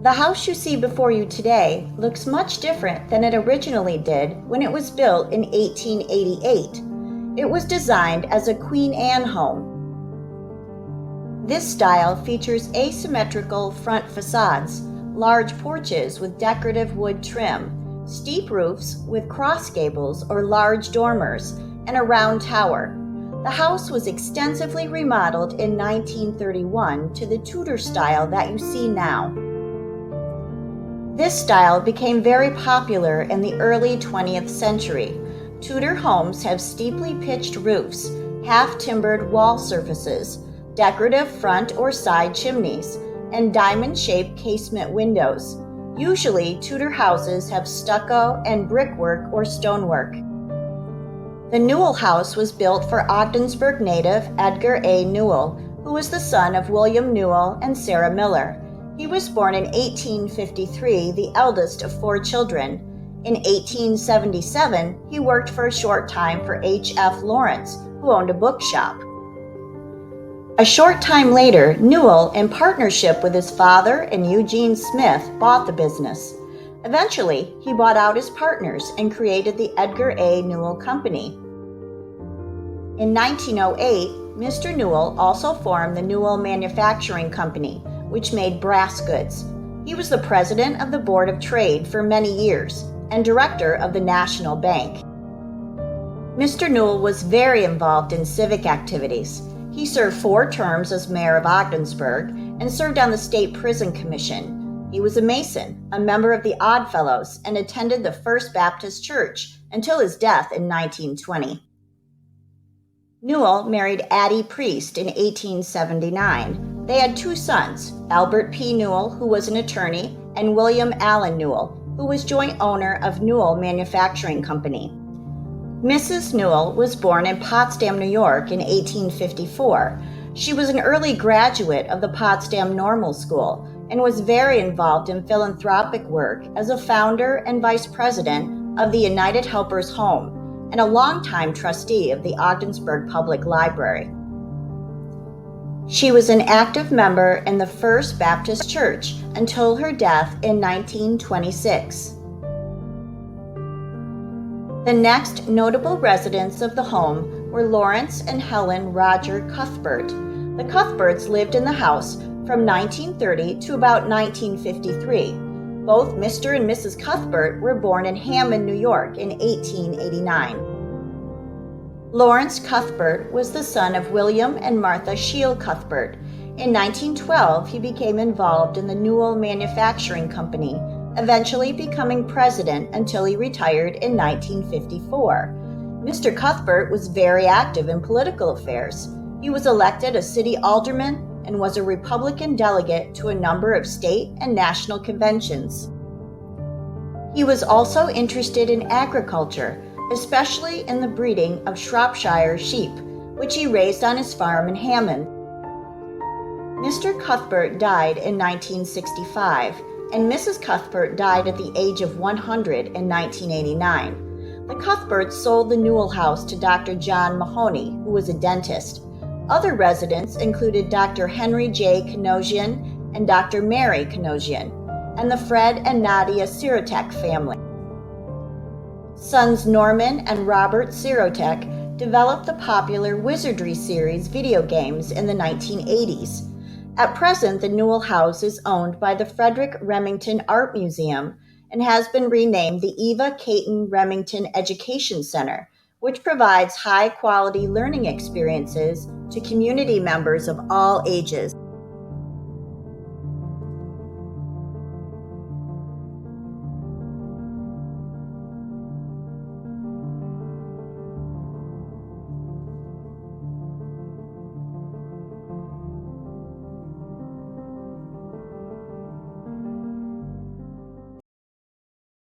The house you see before you today looks much different than it originally did when it was built in 1888. It was designed as a Queen Anne home. This style features asymmetrical front facades, large porches with decorative wood trim, steep roofs with cross gables or large dormers, and a round tower. The house was extensively remodeled in 1931 to the Tudor style that you see now. This style became very popular in the early 20th century. Tudor homes have steeply pitched roofs, half-timbered wall surfaces, decorative front or side chimneys, and diamond-shaped casement windows. Usually, Tudor houses have stucco and brickwork or stonework. The Newell House was built for Ogdensburg native Edgar A. Newell, who was the son of William Newell and Sarah Miller. He was born in 1853, the eldest of 4 children. In 1877, he worked for a short time for H.F. Lawrence, who owned a bookshop. A short time later, Newell, in partnership with his father and Eugene Smith, bought the business. Eventually, he bought out his partners and created the Edgar A. Newell Company. In 1908, Mr. Newell also formed the Newell Manufacturing Company, which made brass goods. He was the president of the Board of Trade for many years and director of the National Bank. Mr. Newell was very involved in civic activities. He served 4 terms as mayor of Ogdensburg and served on the State Prison Commission. He was a Mason, a member of the Odd Fellows, and attended the First Baptist Church until his death in 1920. Newell married Addie Priest in 1879. They had 2 sons, Albert P. Newell, who was an attorney, and William Allen Newell, who was joint owner of Newell Manufacturing Company. Mrs. Newell was born in Potsdam, New York in 1854. She was an early graduate of the Potsdam Normal School and was very involved in philanthropic work as a founder and vice president of the United Helpers Home and a longtime trustee of the Ogdensburg Public Library. She was an active member in the First Baptist Church until her death in 1926. The next notable residents of the home were Lawrence and Helen Roger Cuthbert. The Cuthberts lived in the house from 1930 to about 1953. Both Mr. and Mrs. Cuthbert were born in Hammond, New York in 1889. Lawrence Cuthbert was the son of William and Martha Shield Cuthbert. In 1912, he became involved in the Newell Manufacturing Company, eventually becoming president until he retired in 1954. Mr. Cuthbert was very active in political affairs. He was elected a city alderman and was a Republican delegate to a number of state and national conventions. He was also interested in agriculture, especially in the breeding of Shropshire sheep, which he raised on his farm in Hammond. Mr. Cuthbert died in 1965, and Mrs. Cuthbert died at the age of 100 in 1989. The Cuthberts sold the Newell House to Dr. John Mahoney, who was a dentist. Other residents included Dr. Henry J. Kanosian and Dr. Mary Kanosian, and the Fred and Nadia Sirotek family. Sons Norman and Robert Sirotek developed the popular Wizardry series video games in the 1980s. At present, the Newell House is owned by the Frederick Remington Art Museum and has been renamed the Eva Caton Remington Education Center, which provides high-quality learning experiences to community members of all ages.